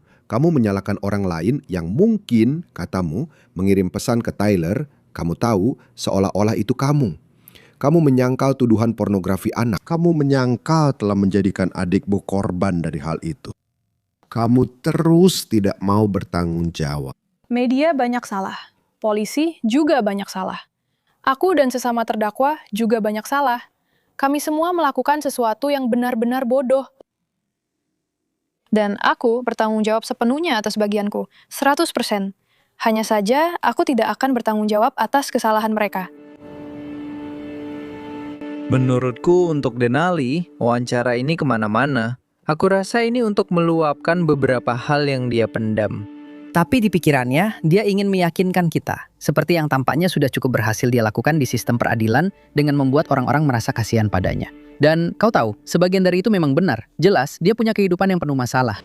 menyalahkan orang lain yang mungkin, katamu, mengirim pesan ke Tyler, kamu tahu, seolah-olah itu kamu. Kamu menyangkal tuduhan pornografi anak. Kamu menyangkal telah menjadikan adikmu korban dari hal itu. Kamu terus tidak mau bertanggung jawab. Media banyak salah. Polisi juga banyak salah. Aku dan sesama terdakwa juga banyak salah. Kami semua melakukan sesuatu yang benar-benar bodoh. Dan aku bertanggung jawab sepenuhnya atas bagianku, 100%. Hanya saja, aku tidak akan bertanggung jawab atas kesalahan mereka. Menurutku untuk Denali, wawancara ini kemana-mana. Aku rasa ini untuk meluapkan beberapa hal yang dia pendam. Tapi di pikirannya, dia ingin meyakinkan kita. Seperti yang tampaknya sudah cukup berhasil dia lakukan di sistem peradilan dengan membuat orang-orang merasa kasihan padanya. Dan kau tahu, sebagian dari itu memang benar. Jelas, dia punya kehidupan yang penuh masalah.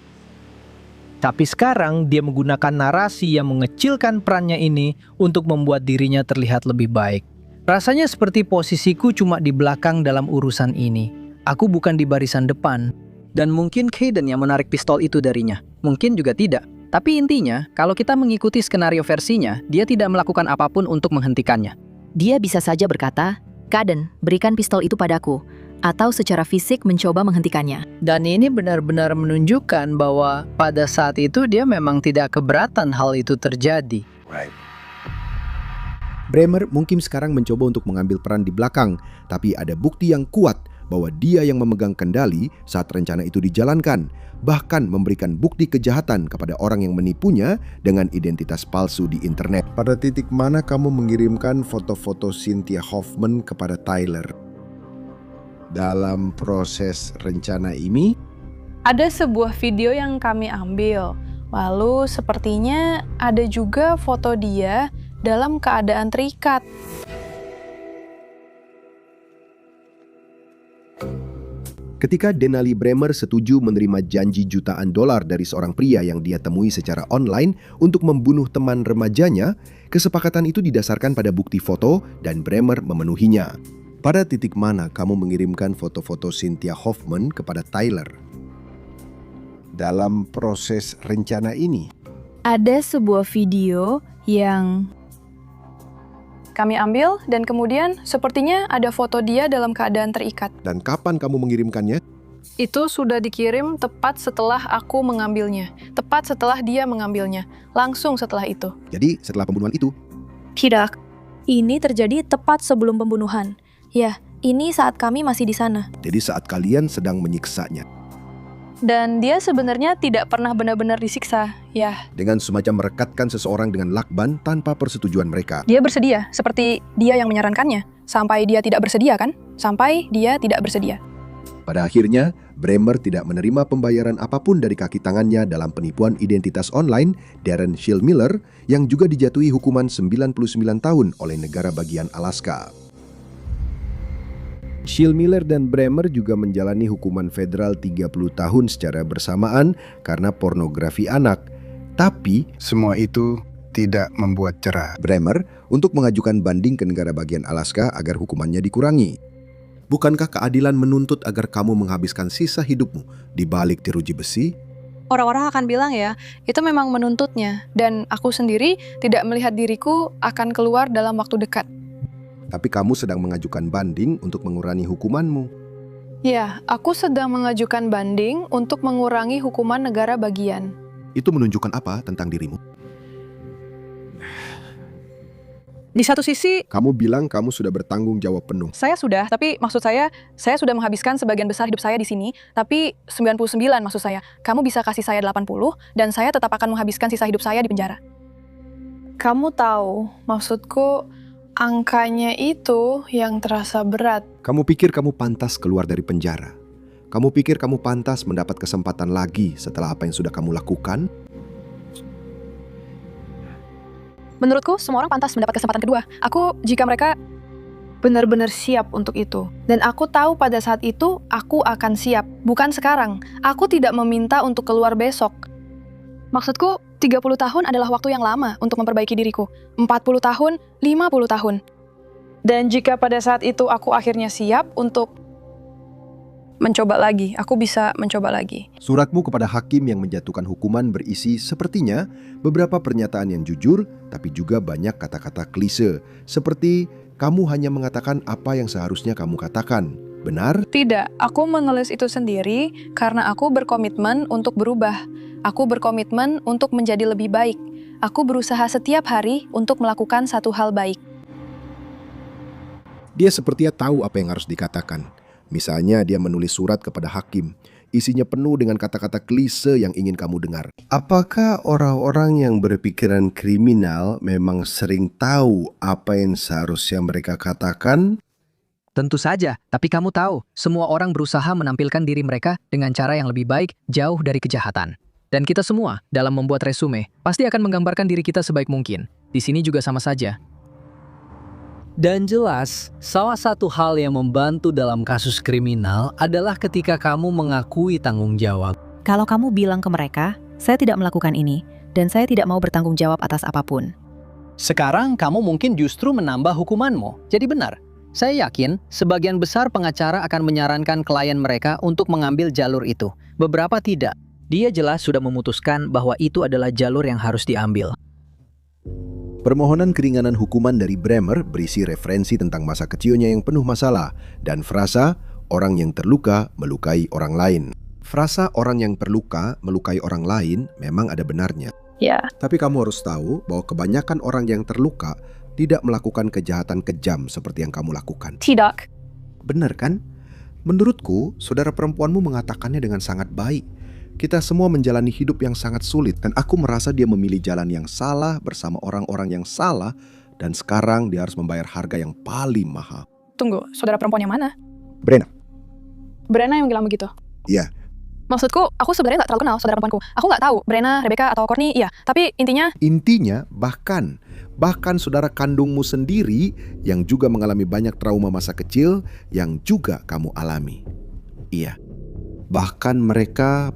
Tapi sekarang dia menggunakan narasi yang mengecilkan perannya ini untuk membuat dirinya terlihat lebih baik. Rasanya seperti posisiku cuma di belakang dalam urusan ini. Aku bukan di barisan depan. Dan mungkin Hayden yang menarik pistol itu darinya. Mungkin juga tidak. Tapi intinya, kalau kita mengikuti skenario versinya, dia tidak melakukan apapun untuk menghentikannya. Dia bisa saja berkata, "Kaden, berikan pistol itu padaku," atau secara fisik mencoba menghentikannya. Dan ini benar-benar menunjukkan bahwa pada saat itu dia memang tidak keberatan hal itu terjadi. Bremer mungkin sekarang mencoba untuk mengambil peran di belakang, tapi ada bukti yang kuat bahwa dia yang memegang kendali saat rencana itu dijalankan, bahkan memberikan bukti kejahatan kepada orang yang menipunya dengan identitas palsu di internet. Pada titik mana kamu mengirimkan foto-foto Cynthia Hoffman kepada Tyler? Dalam proses rencana ini? Ada sebuah video yang kami ambil. Lalu sepertinya ada juga foto dia dalam keadaan terikat. Ketika Denali Bremer setuju menerima janji jutaan dolar dari seorang pria yang dia temui secara online untuk membunuh teman remajanya, kesepakatan itu didasarkan pada bukti foto dan Bremer memenuhinya. Pada titik mana kamu mengirimkan foto-foto Cynthia Hoffman kepada Tyler? Dalam proses rencana ini? Ada sebuah video yang Kami ambil dan kemudian sepertinya ada foto dia dalam keadaan terikat. Dan kapan kamu mengirimkannya? Itu sudah dikirim tepat setelah aku mengambilnya. Tepat setelah dia mengambilnya. Langsung setelah itu. Jadi setelah pembunuhan itu? Tidak. Ini terjadi tepat sebelum pembunuhan. Ya, ini saat kami masih di sana. Jadi saat kalian sedang menyiksanya. Dan dia sebenarnya tidak pernah benar-benar disiksa, ya. Dengan semacam merekatkan seseorang dengan lakban tanpa persetujuan mereka. Dia bersedia, seperti dia yang menyarankannya. Sampai dia tidak bersedia, kan? Sampai dia tidak bersedia. Pada akhirnya, Bremer tidak menerima pembayaran apapun dari kaki tangannya dalam penipuan identitas online Darren Schillmiller yang juga dijatuhi hukuman 99 tahun oleh negara bagian Alaska. Schillmiller dan Bremer juga menjalani hukuman federal 30 tahun secara bersamaan karena pornografi anak. Tapi semua itu tidak membuat cerah Bremer untuk mengajukan banding ke negara bagian Alaska agar hukumannya dikurangi. Bukankah keadilan menuntut agar kamu menghabiskan sisa hidupmu di balik jeruji besi? Orang-orang akan bilang ya, itu memang menuntutnya. Dan aku sendiri tidak melihat diriku akan keluar dalam waktu dekat. Tapi kamu sedang mengajukan banding untuk mengurangi hukumanmu. Ya, aku sedang mengajukan banding untuk mengurangi hukuman negara bagian. Itu menunjukkan apa tentang dirimu? Di satu sisi, kamu bilang kamu sudah bertanggung jawab penuh. Saya sudah, tapi maksud saya sudah menghabiskan sebagian besar hidup saya di sini, tapi 99 maksud saya. Kamu bisa kasih saya 80, dan saya tetap akan menghabiskan sisa hidup saya di penjara. Kamu tahu, maksudku, angkanya itu yang terasa berat. Kamu pikir kamu pantas keluar dari penjara? Kamu pikir kamu pantas mendapat kesempatan lagi setelah apa yang sudah kamu lakukan? Menurutku, semua orang pantas mendapat kesempatan kedua. Jika mereka benar-benar siap untuk itu. Dan aku tahu pada saat itu, aku akan siap. Bukan sekarang. Aku tidak meminta untuk keluar besok. Maksudku, 30 tahun adalah waktu yang lama untuk memperbaiki diriku. 40 tahun, 50 tahun. Dan jika pada saat itu aku akhirnya siap untuk mencoba lagi, aku bisa mencoba lagi. Suratmu kepada hakim yang menjatuhkan hukuman berisi sepertinya beberapa pernyataan yang jujur, tapi juga banyak kata-kata klise. Seperti, kamu hanya mengatakan apa yang seharusnya kamu katakan. Benar? Tidak, aku menulis itu sendiri karena aku berkomitmen untuk berubah. Aku berkomitmen untuk menjadi lebih baik. Aku berusaha setiap hari untuk melakukan satu hal baik. Dia sepertinya tahu apa yang harus dikatakan. Misalnya dia menulis surat kepada hakim. Isinya penuh dengan kata-kata klise yang ingin kamu dengar. Apakah orang-orang yang berpikiran kriminal memang sering tahu apa yang seharusnya mereka katakan? Tentu saja, tapi kamu tahu, semua orang berusaha menampilkan diri mereka dengan cara yang lebih baik, jauh dari kejahatan. Dan kita semua, dalam membuat resume, pasti akan menggambarkan diri kita sebaik mungkin. Di sini juga sama saja. Dan jelas, salah satu hal yang membantu dalam kasus kriminal adalah ketika kamu mengakui tanggung jawab. Kalau kamu bilang ke mereka, saya tidak melakukan ini, dan saya tidak mau bertanggung jawab atas apapun. Sekarang kamu mungkin justru menambah hukumanmu. Jadi benar. Saya yakin sebagian besar pengacara akan menyarankan klien mereka untuk mengambil jalur itu. Beberapa tidak. Dia jelas sudah memutuskan bahwa itu adalah jalur yang harus diambil. Permohonan keringanan hukuman dari Bremer berisi referensi tentang masa kecilnya yang penuh masalah dan frasa orang yang terluka melukai orang lain. Frasa orang yang terluka melukai orang lain memang ada benarnya. Ya. Tapi kamu harus tahu bahwa kebanyakan orang yang terluka tidak melakukan kejahatan kejam seperti yang kamu lakukan. Tidak. Benar kan? Menurutku, saudara perempuanmu mengatakannya dengan sangat baik. Kita semua menjalani hidup yang sangat sulit dan aku merasa dia memilih jalan yang salah bersama orang-orang yang salah dan sekarang dia harus membayar harga yang paling mahal. Tunggu, saudara perempuan yang mana? Brenna. Brenna yang bilang begitu? Iya. Maksudku, aku sebenarnya nggak terlalu kenal saudara perempuanku. Aku nggak tahu Brenna, Rebecca, atau Courtney, iya. Tapi intinya... Bahkan saudara kandungmu sendiri yang juga mengalami banyak trauma masa kecil yang juga kamu alami. Iya. Bahkan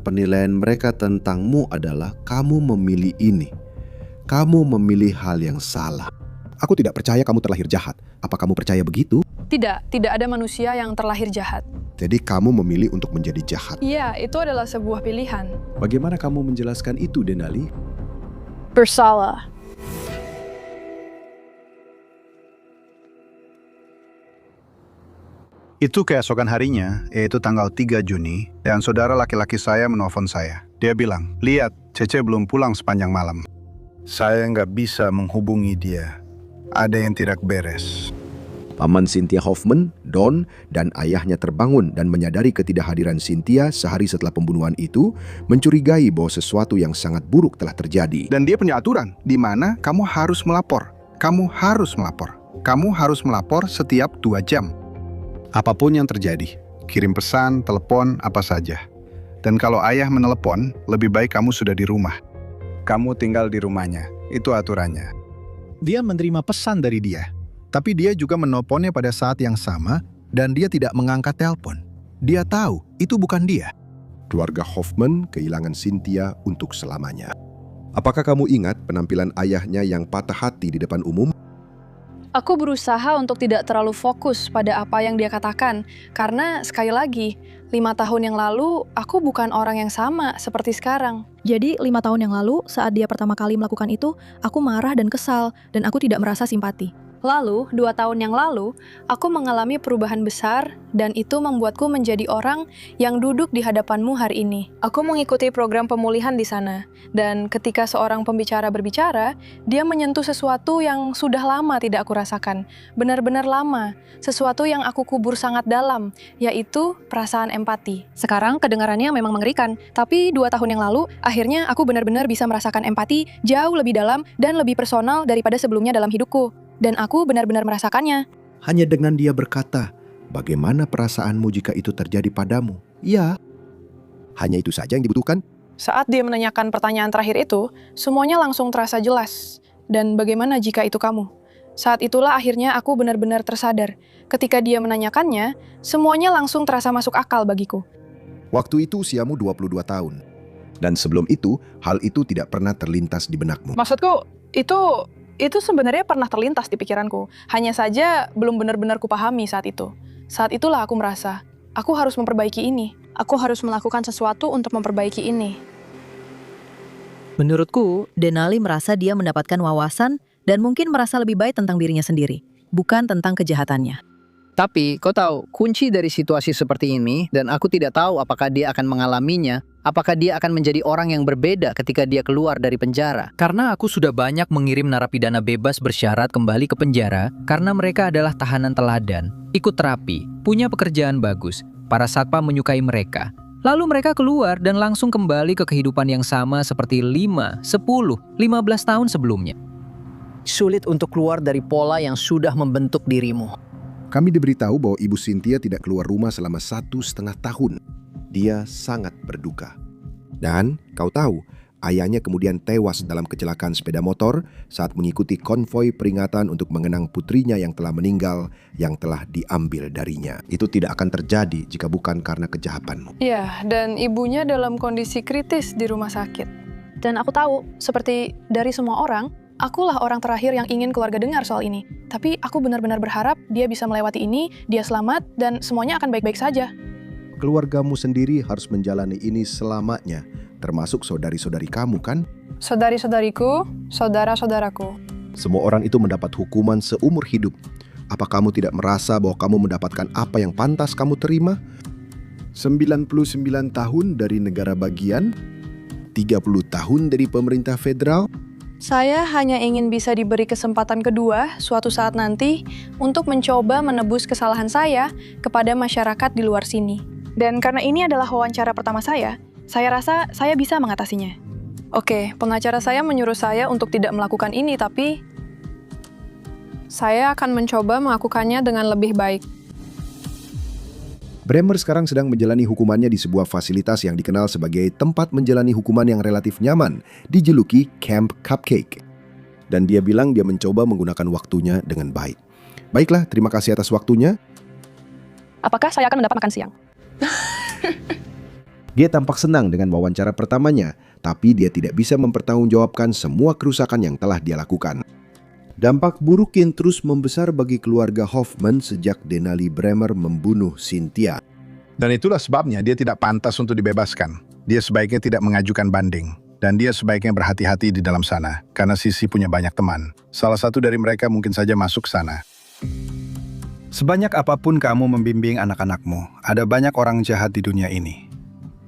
penilaian mereka tentangmu adalah kamu memilih ini. Kamu memilih hal yang salah. Aku tidak percaya kamu terlahir jahat. Apa kamu percaya begitu? Tidak ada manusia yang terlahir jahat. Jadi kamu memilih untuk menjadi jahat. Iya, itu adalah sebuah pilihan. Bagaimana kamu menjelaskan itu, Denali? Bersalah. Itu keesokan harinya, yaitu tanggal 3 Juni, dan saudara laki-laki saya menelpon saya. Dia bilang, lihat, Cece belum pulang sepanjang malam. Saya nggak bisa menghubungi dia. Ada yang tidak beres. Paman Cynthia Hoffman, Don, dan ayahnya terbangun dan menyadari ketidakhadiran Cynthia sehari setelah pembunuhan itu, mencurigai bahwa sesuatu yang sangat buruk telah terjadi. Dan dia punya aturan, di mana kamu harus melapor. Kamu harus melapor. Kamu harus melapor setiap 2 jam. Apapun yang terjadi, kirim pesan, telepon, apa saja. Dan kalau ayah menelepon, lebih baik kamu sudah di rumah. Kamu tinggal di rumahnya, itu aturannya. Dia menerima pesan dari dia, tapi dia juga menelponnya pada saat yang sama dan dia tidak mengangkat telepon. Dia tahu itu bukan dia. Keluarga Hoffman kehilangan Cynthia untuk selamanya. Apakah kamu ingat penampilan ayahnya yang patah hati di depan umum? Aku berusaha untuk tidak terlalu fokus pada apa yang dia katakan, karena sekali lagi, 5 tahun yang lalu, aku bukan orang yang sama seperti sekarang. Jadi 5 tahun yang lalu, saat dia pertama kali melakukan itu, aku marah dan kesal, dan aku tidak merasa simpati. Lalu, 2 tahun yang lalu, aku mengalami perubahan besar dan itu membuatku menjadi orang yang duduk di hadapanmu hari ini. Aku mengikuti program pemulihan di sana, dan ketika seorang pembicara berbicara, dia menyentuh sesuatu yang sudah lama tidak aku rasakan. Benar-benar lama, sesuatu yang aku kubur sangat dalam, yaitu perasaan empati. Sekarang kedengarannya memang mengerikan, tapi 2 tahun yang lalu, akhirnya aku benar-benar bisa merasakan empati jauh lebih dalam dan lebih personal daripada sebelumnya dalam hidupku. Dan aku benar-benar merasakannya. Hanya dengan dia berkata, bagaimana perasaanmu jika itu terjadi padamu? Ya, hanya itu saja yang dibutuhkan. Saat dia menanyakan pertanyaan terakhir itu, semuanya langsung terasa jelas. Dan bagaimana jika itu kamu? Saat itulah akhirnya aku benar-benar tersadar. Ketika dia menanyakannya, semuanya langsung terasa masuk akal bagiku. Waktu itu usiamu 22 tahun. Dan sebelum itu, hal itu tidak pernah terlintas di benakmu. Maksudku, itu sebenarnya pernah terlintas di pikiranku. Hanya saja belum benar-benar kupahami saat itu. Saat itulah aku merasa, aku harus memperbaiki ini. Aku harus melakukan sesuatu untuk memperbaiki ini. Menurutku, Denali merasa dia mendapatkan wawasan dan mungkin merasa lebih baik tentang dirinya sendiri, bukan tentang kejahatannya. Tapi, kau tahu, kunci dari situasi seperti ini, dan aku tidak tahu apakah dia akan mengalaminya, apakah dia akan menjadi orang yang berbeda ketika dia keluar dari penjara. Karena aku sudah banyak mengirim narapidana bebas bersyarat kembali ke penjara karena mereka adalah tahanan teladan, ikut terapi, punya pekerjaan bagus, para satpam menyukai mereka. Lalu mereka keluar dan langsung kembali ke kehidupan yang sama seperti 5, 10, 15 tahun sebelumnya. Sulit untuk keluar dari pola yang sudah membentuk dirimu. Kami diberitahu bahwa Ibu Cynthia tidak keluar rumah selama 1,5 tahun. Dia sangat berduka. Dan kau tahu, ayahnya kemudian tewas dalam kecelakaan sepeda motor saat mengikuti konvoi peringatan untuk mengenang putrinya yang telah meninggal, yang telah diambil darinya. Itu tidak akan terjadi jika bukan karena kejahatanmu. Ya, dan ibunya dalam kondisi kritis di rumah sakit. Dan aku tahu, seperti dari semua orang, akulah orang terakhir yang ingin keluarga dengar soal ini. Tapi aku benar-benar berharap dia bisa melewati ini, dia selamat, dan semuanya akan baik-baik saja. Keluargamu sendiri harus menjalani ini selamanya, termasuk saudari-saudari kamu kan? Saudari-saudariku, saudara-saudaraku. Semua orang itu mendapat hukuman seumur hidup. Apa kamu tidak merasa bahwa kamu mendapatkan apa yang pantas kamu terima? 99 tahun dari negara bagian, 30 tahun dari pemerintah federal. Saya hanya ingin bisa diberi kesempatan kedua suatu saat nanti untuk mencoba menebus kesalahan saya kepada masyarakat di luar sini. Dan karena ini adalah wawancara pertama saya rasa saya bisa mengatasinya. Oke, pengacara saya menyuruh saya untuk tidak melakukan ini, tapi saya akan mencoba melakukannya dengan lebih baik. Bremer sekarang sedang menjalani hukumannya di sebuah fasilitas yang dikenal sebagai tempat menjalani hukuman yang relatif nyaman, dijuluki Camp Cupcake. Dan dia bilang dia mencoba menggunakan waktunya dengan baik. Baiklah, terima kasih atas waktunya. Apakah saya akan mendapat makan siang? Dia tampak senang dengan wawancara pertamanya, tapi dia tidak bisa mempertanggungjawabkan semua kerusakan yang telah dia lakukan. Dampak buruk yang terus membesar bagi keluarga Hoffman sejak Denali Bremer membunuh Cynthia. Dan itulah sebabnya dia tidak pantas untuk dibebaskan. Dia sebaiknya tidak mengajukan banding. Dan dia sebaiknya berhati-hati di dalam sana, karena Sisi punya banyak teman. Salah satu dari mereka mungkin saja masuk sana. Sebanyak apapun kamu membimbing anak-anakmu, ada banyak orang jahat di dunia ini.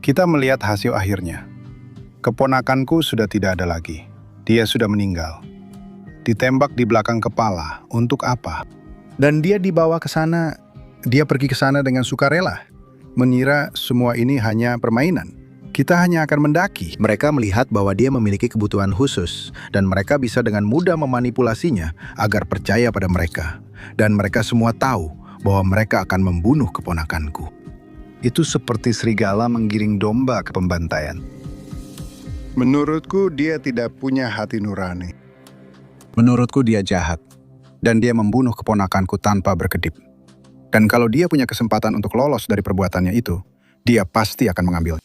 Kita melihat hasil akhirnya. Keponakanku sudah tidak ada lagi. Dia sudah meninggal. Ditembak di belakang kepala. Untuk apa? Dan dia dibawa ke sana. Dia pergi ke sana dengan sukarela. Mengira semua ini hanya permainan. Kita hanya akan mendaki. Mereka melihat bahwa dia memiliki kebutuhan khusus. Dan mereka bisa dengan mudah memanipulasinya agar percaya pada mereka. Dan mereka semua tahu bahwa mereka akan membunuh keponakanku. Itu seperti serigala menggiring domba ke pembantaian. Menurutku dia tidak punya hati nurani. Menurutku dia jahat. Dan dia membunuh keponakanku tanpa berkedip. Dan kalau dia punya kesempatan untuk lolos dari perbuatannya itu, dia pasti akan mengambil.